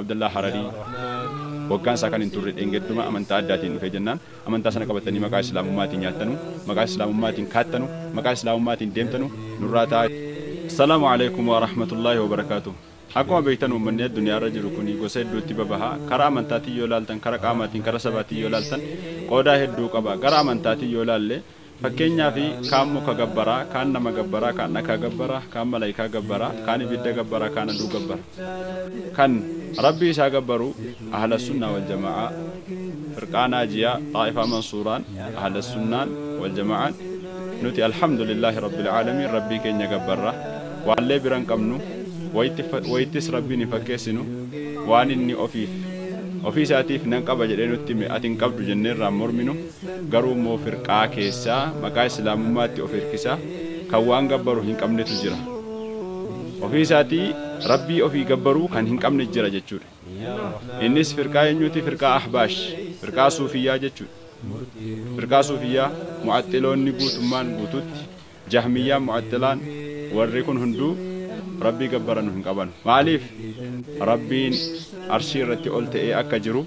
Abdullah Harari waggaan isaa kan hin turre dheengeduma amantaa addaatiin dhufe jennaan amantaa sana qabatanii maqaa islaamummaatiin nyaattanu maqaa islaamummaatiin kaattanu maqaa islaamummaatiin deemtanu nurraa ta'a. Assalaamu alaykum wa rahmatullahi wa barakaatuh. Akkuma beektan uummanni addunyaa irra jiru kun gosa hedduutti babaha. Karaa amantaatiin yoo ilaaltan, karaa qaamaatiin, karaa sabaatiin yoo ilaaltan qoodaa hedduu qaba. Karaa amantaatiin yoo ilaalle fakkeenyaaf kaan muka gabbaraa, kaan nama gabbaraa, kaan dhakaa gabbaraa, kaan malaayikaa gabbaraa, kaan ibidda gabbaraa, kaan aduu gabbara. Kan rabbi isaa gabbaru ahla sunnaa wal jamaa firqaa naajiyaa xaa'ifaa mansuuraan ahla sunnaan wal jamaa'aan nuti alhamdulillahi rabbil aalamiin rabbii keenya gabbarra waallee biran qabnu wayittis rabbiin hin fakkeessinu waan inni ofii isaatiif nan qaba jedhee nutti hime ati hin qabdu jenneerraan morminu garuu immoo firqaa keessaa maqaa islaamummaatti of hirkisaa kan waan gabbaru hin qabnetu jira. Ofii isaatii rabbii ofii gabbaruu kan hin qabne jira jechuudha. Innis firqaa eenyuuti? Firqaa ahbaash, firqaa suufiyyaa jechuudha. Firqaa suufiyyaa mu'attiloonni guutummaan guututti jahmiyyaa mu'attilaan warri kun hunduu rabbii gabbaranu hin qaban. Maaliif? Rabbiin arshii irratti ol ta'ee akka jiru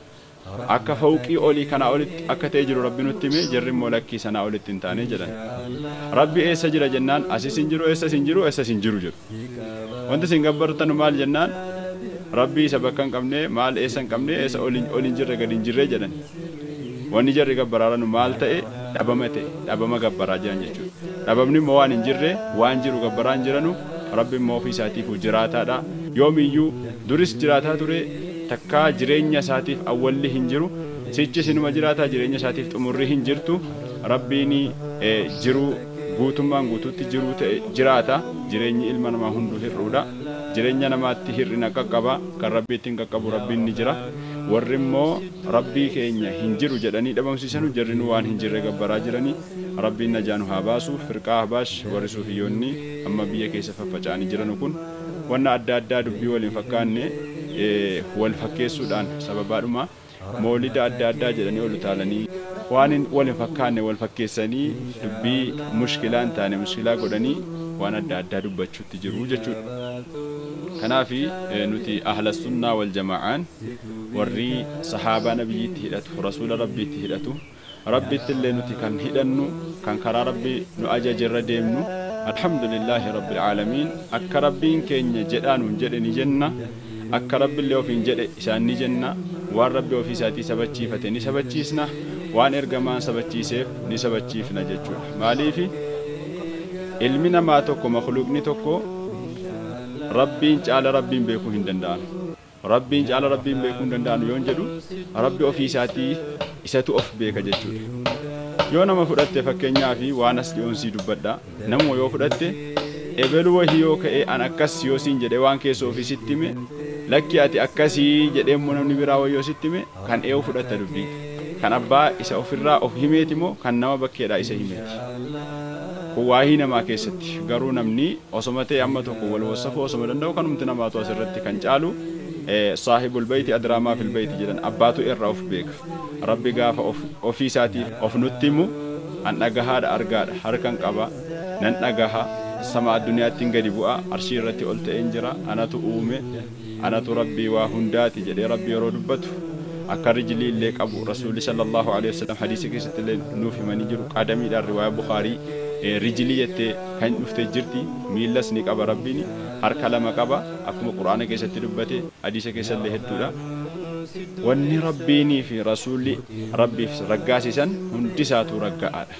akka fawqii olii kanaa olitti akka ta'e jiru rabbi nutti hime jarri immoo lakkii sanaa olitti hin taane jedhan. Rabbi eessa jira jennaan asis hin jiru, eessas hin jiru, eessas hin jiru jedhu. Wanti isin gabbartan maal jennaan rabbi isa bakka hin qabne maal eessa hin qabne eessa ol hin jirre gad hin jirre jedhan. Wanni jarri gabbaraaranu maal ta'e dhabama gabbaraa jiran jechuudha. Dhabamni immoo waan hin jirre waan jiru gabbaraa hin jiranu rabbi immoo ofii isaatiif jiraataadha. Yoomiyyuu duris jiraataa ture takkaa jireenya isaatiif awwalli hin jiru sichi sinuma jiraataa jireenya isaatiif xumurri hin jirtu rabbiin jiruu guutummaan guutuutti jiruu ta'e jiraata. Jireenyi ilma namaa hunduu hir'uudha. Jireenya namaatti hir'ina qaqqaba kan rabbiitti hin qaqqabu rabbiin ni jira. Warri immoo rabbii keenya hin jiru jedhanii dhabamsiisanu jarrinu waan hin jirre gabbaraa jiranii rabbiin najaanu haa baasu. Firqaa ahbaash warri suufiyyoonni amma biyya keessa faffaca'anii jiran kun wanna adda addaa dubbii waliin fakkaanne wal fakkeessuudhaan sababaadhuma moolida adda addaa jedhanii ol utaalanii waan waliin fakkaanne wal fakkeessanii dubbii mushkilaan taane mushkilaa godhanii waan adda addaa dubbachuutti jiru jechuudha. Kanaaf nuti ahla sunnaa wal jamaa'aan warri sahaabaa nabiyyiitti hidhatu rasuula rabbiitti hidhatu rabbiitti illee nuti kan hidhannu kan karaa rabbii nu ajajerra deemnu alhamdulillahi rabbil aalamiin akka rabbiin keenya jedhaanuun jedhe ni jenna akka rabbiillee ofiin jedhe isaan ni jenna waan rabbi ofii isaatii sabachiifate ni sabachiisna waan ergamaan sabachiiseef ni sabachiifna jechuudha. Maaliif ilmi namaa tokko makhluuqni tokko rabbiin caala rabbiin beekuu hin danda'an. Rabbiin caala rabbiin beekuu hin danda'an yoon jedhu rabbi ofii isaatii isatu of beeka jechuudha. Yoo nama fudhatte fakkeenyaaf waan as dhiyoonsii dubbadha namuma yoo fudhatte ebelu wahii yoo ka'e an akkas yoo siin jedhe waan keessa ofii sitti hime lakki ati akkasii jedhee immoo namni biraa wayyoo sitti hime kan eewu fudhatta dubbii kan abbaa isa ofirraa of himeeti moo kan nama bakkeedhaa isa himeeti. Waahii namaa keessatti garuu namni osoma ta'e amma tokko wal wasafuu osoma danda'u kanumti namaatu asirratti kan caalu saahibul bayti adraamaa fil bayti jedhan abbaatu irraa of beeka. Rabbi gaafa ofii isaatiif of nutti himu an dhagahaadha argaadha harkan qaba nan dhagaha sama addunyaattiin gadi bu'a arshii irratti ol ta'een jira anatu uume anatu rabbii waa hundaati jedhee rabbi yeroo dubbatu akka rijlii illee qabu rasuulli sallallahu alaihi wasallam hadiisa keessatti illee nuuf himanii jiru qadamiidhaan riwaayaa Bukhaarii rijlii jettee kan dhufte jirti miillas ni qaba rabbiin harka lama qaba akkuma quraana keessatti dubbate hadiisa keessallee hedduudha. Wanni rabbiinii fi rasuulli rabbiif raggaasisan hundi isaatu raggaa'aadha.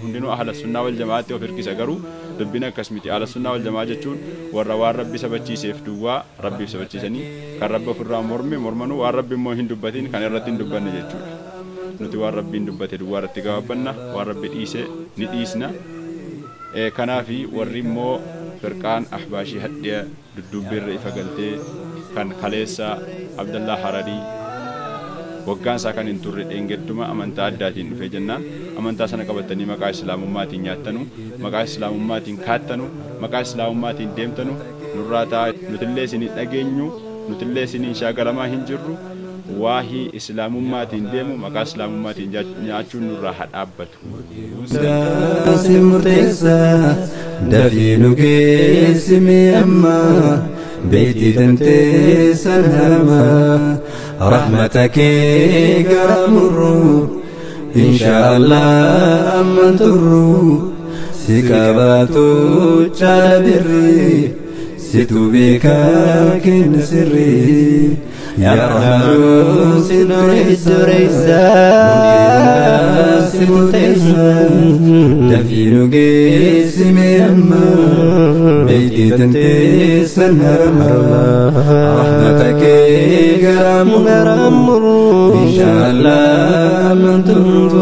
Hundinuu ahla sunnaa wal jamaa'atti of hirkisa garuu dubbiin akkas miti. Ahla sunnaa wal jamaa jechuun warra waan rabbi sabachiiseef duwwaa rabbiif sabachiisanii kan rabbi ofirraa mormanuu waan rabbi immoo hin dubbatiin kan irratti hin dubbanne jechuudha. Nuti waan rabbiin dubbate duwwaa irratti gabaabbanna waan rabbi dhiise ni dhiisna. Kanaaf warri immoo firqaan ahbaashii hadhiya dudduubbiirra ifa galtee kan kaleessa Abdullah Harari waggaan isaa kan hin turre dheengeduma amantaa addaatiin dhufe jennaan amantaa sana qabatanii maqaa islaamummaatiin nyaattanu maqaa islaamummaatiin kaattanu maqaa islaamummaatiin deemtanu nurraa ta'a nutillee isin dhageenyu nutillee isin shaagalamaa hin jirru waahii islaamummaatiin deemu maqaa islaamummaatiin nyaachuun nurraa haa dhaabbatu. Dafii nu geessimi amma بيتي تنتي سنهما رحمتك قرامرو إن شاء الله أمن ترو سكاباتو جالبري ستو بك كن سري يا رحمن سنريزا ستيزا دفينو قسمي أما بيتي تنتي سنهما رحمتك قرامرو إن شاء الله من تنظر